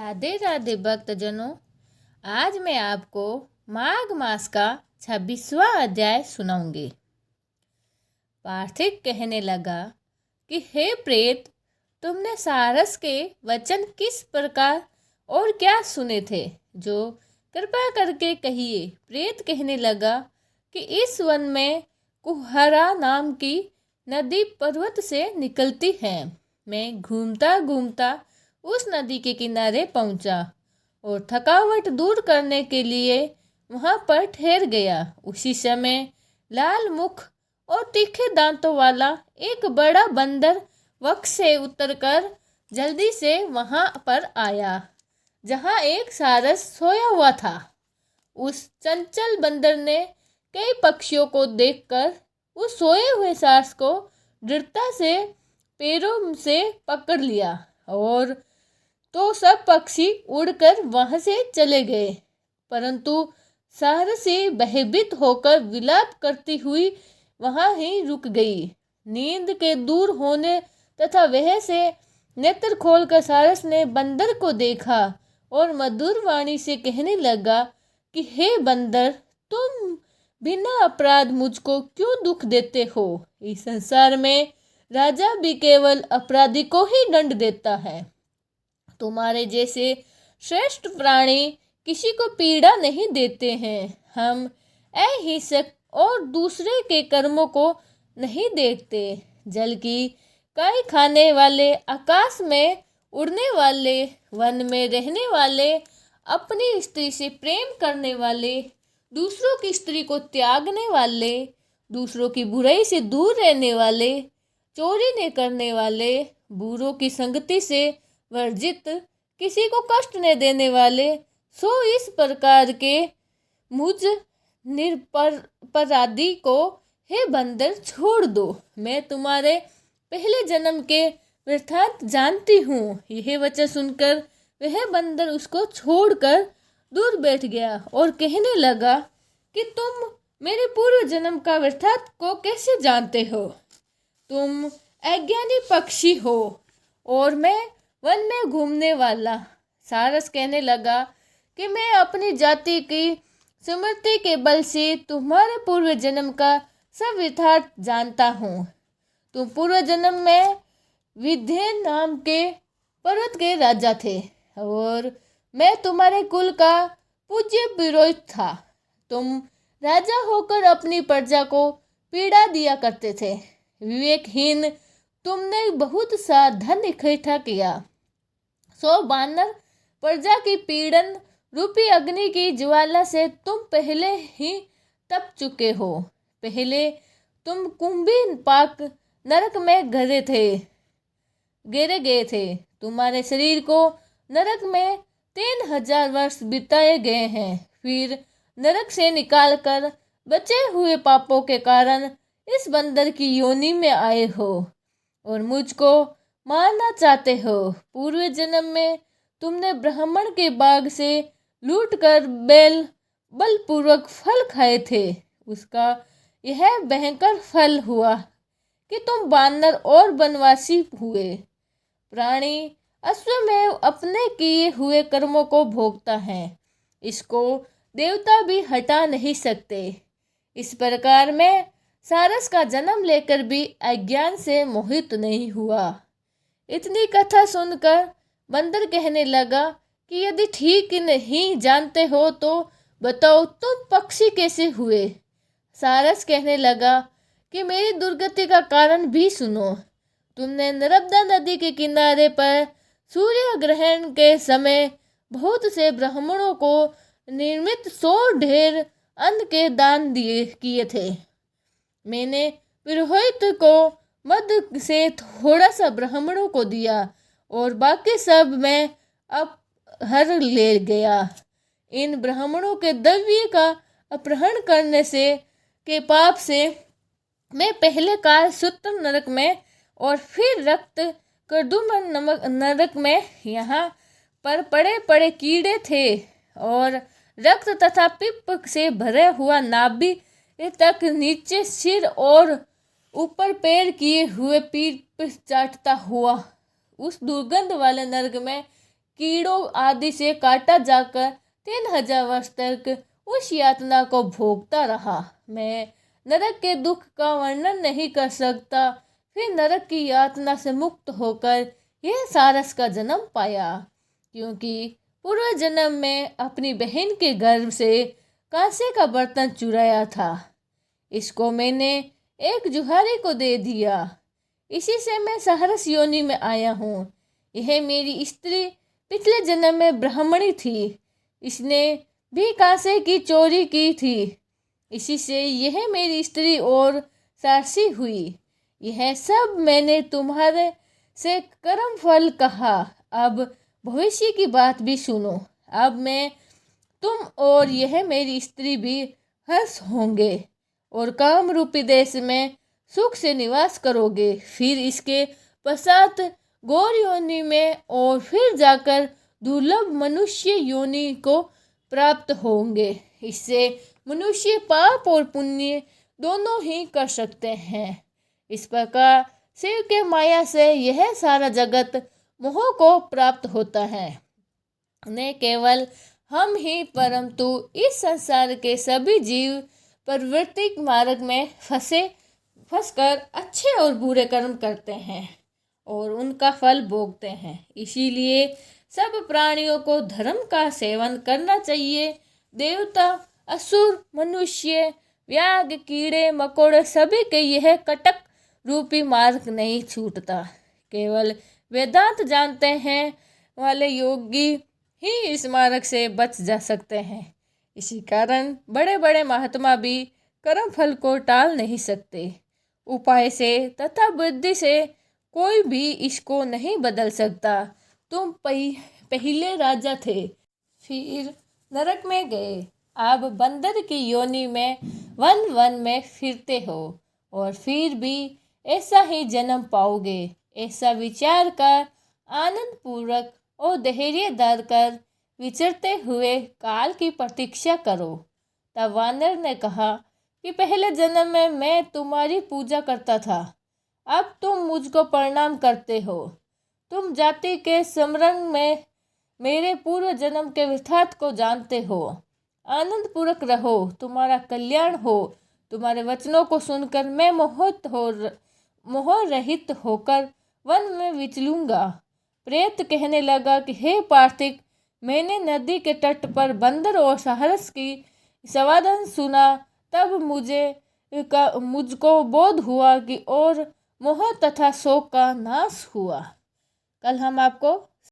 राधे राधे भक्तजनों। आज मैं आपको माघ मास का 26वां अध्याय सुनाऊंगी। पार्थिक कहने लगा कि हे प्रेत, तुमने सारस के वचन किस प्रकार और क्या सुने थे, जो कृपा करके कहिए। प्रेत कहने लगा कि इस वन में कुहरा नाम की नदी पर्वत से निकलती है। मैं घूमता घूमता उस नदी के किनारे पहुंचा और थकावट दूर करने के लिए वहां पर ठहर गया। उसी समय लाल मुख और तीखे दांतों वाला एक बड़ा बंदर वृक्ष से उतरकर जल्दी से वहां पर आया जहां एक सारस सोया हुआ था। उस चंचल बंदर ने कई पक्षियों को देखकर उस सोए हुए सारस को दृढ़ता से पैरों से पकड़ लिया और तो सब पक्षी उड़कर वहां से चले गए, परंतु सारसी भयभीत होकर विलाप करती हुई वहां ही रुक गई। नींद के दूर होने तथा वह से नेत्र खोलकर सारस ने बंदर को देखा और मधुर वाणी से कहने लगा कि हे बंदर, तुम बिना अपराध मुझको क्यों दुख देते हो। इस संसार में राजा भी केवल अपराधी को ही दंड देता है। तुम्हारे जैसे श्रेष्ठ प्राणी किसी को पीड़ा नहीं देते हैं। हम अहिंसक और दूसरे के कर्मों को नहीं देखते। जल की काई खाने वाले, आकाश में उड़ने वाले, वन में रहने वाले, अपनी स्त्री से प्रेम करने वाले, दूसरों की स्त्री को त्यागने वाले, दूसरों की बुराई से दूर रहने वाले, चोरी नहीं करने वाले, बुरों की संगति से वर्जित, किसी को कष्ट न देने वाले, सो इस प्रकार के मुझ निरपराधी को हे बंदर छोड़ दो। मैं तुम्हारे पहले जन्म के वृत्तांत जानती हूँ। यह वचन सुनकर वह बंदर उसको छोड़कर दूर बैठ गया और कहने लगा कि तुम मेरे पूर्व जन्म का वृत्तांत को कैसे जानते हो। तुम अज्ञानी पक्षी हो और मैं वन में घूमने वाला। सारस कहने लगा कि मैं अपनी जाति की स्मृति के बल से तुम्हारे पूर्व जन्म का सब वृत्तांत जानता हूँ। तुम पूर्व जन्म में विंध्य नाम के पर्वत के राजा थे और मैं तुम्हारे कुल का पूज्य पुरोहित था। तुम राजा होकर अपनी प्रजा को पीड़ा दिया करते थे। विवेकहीन तुमने बहुत सा धन इकट्ठा किया। 100 बानर प्रजा की पीड़न रूपी अग्नि की ज्वाला से तुम पहले ही तप चुके हो। पहले तुम कुंभी पाक नरक में गिरे गए थे। तुम्हारे शरीर को नरक में 3000 वर्ष बिताए गए हैं। फिर नरक से निकालकर बचे हुए पापों के कारण इस बंदर की योनि में आए हो और मुझको मारना चाहते हो। पूर्व जन्म में तुमने ब्राह्मण के बाग से लूटकर बलपूर्वक फल खाए थे। उसका यह भयंकर फल हुआ कि तुम बानर और वनवासी हुए। प्राणी अश्वमेव अपने किए हुए कर्मों को भोगता है, इसको देवता भी हटा नहीं सकते। इस प्रकार मैं सारस का जन्म लेकर भी अज्ञान से मोहित नहीं हुआ। इतनी कथा सुनकर बंदर कहने लगा कि यदि ठीक नहीं जानते हो तो बताओ, तुम पक्षी कैसे हुए। सारस कहने लगा कि मेरी दुर्गति का कारण भी सुनो। तुमने नर्मदा नदी के किनारे पर सूर्य ग्रहण के समय बहुत से ब्राह्मणों को निर्मित 100 ढेर अन्न के दान किए थे। मैंने पुरोहित को मद से थोड़ा सा ब्राह्मणों को दिया और बाकी सब मैं अपहर ले गया। इन ब्राह्मणों के द्रव्य का अपहरण करने से के पाप से मैं पहले काल सूत्र नरक में और फिर रक्त कर्दूमन नरक में यहाँ पर पड़े पड़े कीड़े थे और रक्त तथा पिप से भरे हुआ नाभि तक नीचे सिर और ऊपर पैर किए हुए पीठ चाटता हुआ उस दुर्गंध वाले नरक में कीड़ों आदि से काटा जाकर 3000 वर्ष तक उस यातना को भोगता रहा। मैं नरक के दुख का वर्णन नहीं कर सकता। फिर नरक की यातना से मुक्त होकर यह सारस का जन्म पाया, क्योंकि पूर्व जन्म में अपनी बहन के गर्भ से कांसे का बर्तन चुराया था। इसको मैंने एक जुहारी को दे दिया। इसी से मैं सारस योनि में आया हूँ। यह मेरी स्त्री पिछले जन्म में ब्राह्मणी थी। इसने भी कांसे की चोरी की थी। इसी से यह मेरी स्त्री और सारसी हुई। यह सब मैंने तुम्हारे से कर्म फल कहा। अब भविष्य की बात भी सुनो। अब मैं, तुम और यह मेरी स्त्री भी हर्ष होंगे और काम रूपी देश में सुख से निवास करोगे। फिर इसके पश्चात गौर योनि में और फिर जाकर दुर्लभ मनुष्य योनि को प्राप्त होंगे। इससे मनुष्य पाप और पुण्य दोनों ही कर सकते हैं। इस प्रकार शिव के माया से यह सारा जगत मोह को प्राप्त होता है। न केवल हम ही परंतु इस संसार के सभी जीव प्रवृत्तिक मार्ग में फंसकर अच्छे और बुरे कर्म करते हैं और उनका फल भोगते हैं। इसीलिए सब प्राणियों को धर्म का सेवन करना चाहिए। देवता, असुर, मनुष्य, व्याघ्र, कीड़े मकोड़े सभी के यह कटक रूपी मार्ग नहीं छूटता। केवल वेदांत जानते हैं वाले योगी ही इस मार्ग से बच जा सकते हैं। इसी कारण बड़े बड़े महात्मा भी कर्म फल को टाल नहीं सकते। उपाय से तथा बुद्धि से कोई भी इसको नहीं बदल सकता। तुम पहले राजा थे, फिर नरक में गए, अब बंदर की योनि में वन वन में फिरते हो और फिर भी ऐसा ही जन्म पाओगे। ऐसा विचार कर आनंद पूर्वक और धैर्य धर कर विचरते हुए काल की प्रतीक्षा करो। तब वानर ने कहा कि पहले जन्म में मैं तुम्हारी पूजा करता था, अब तुम मुझको प्रणाम करते हो। तुम जाति के स्मरण में मेरे पूर्व जन्म के वृथार्थ को जानते हो। आनंद पूर्वक रहो, तुम्हारा कल्याण हो। तुम्हारे वचनों को सुनकर मैं मोह रहित होकर वन में विचलूंगा। प्रेत कहने लगा कि हे पार्थिक, मैंने नदी के तट पर बंदर और सारस की संवाद सुना। तब मुझको बोध हुआ कि और मोह तथा शोक का नाश हुआ। कल हम आपको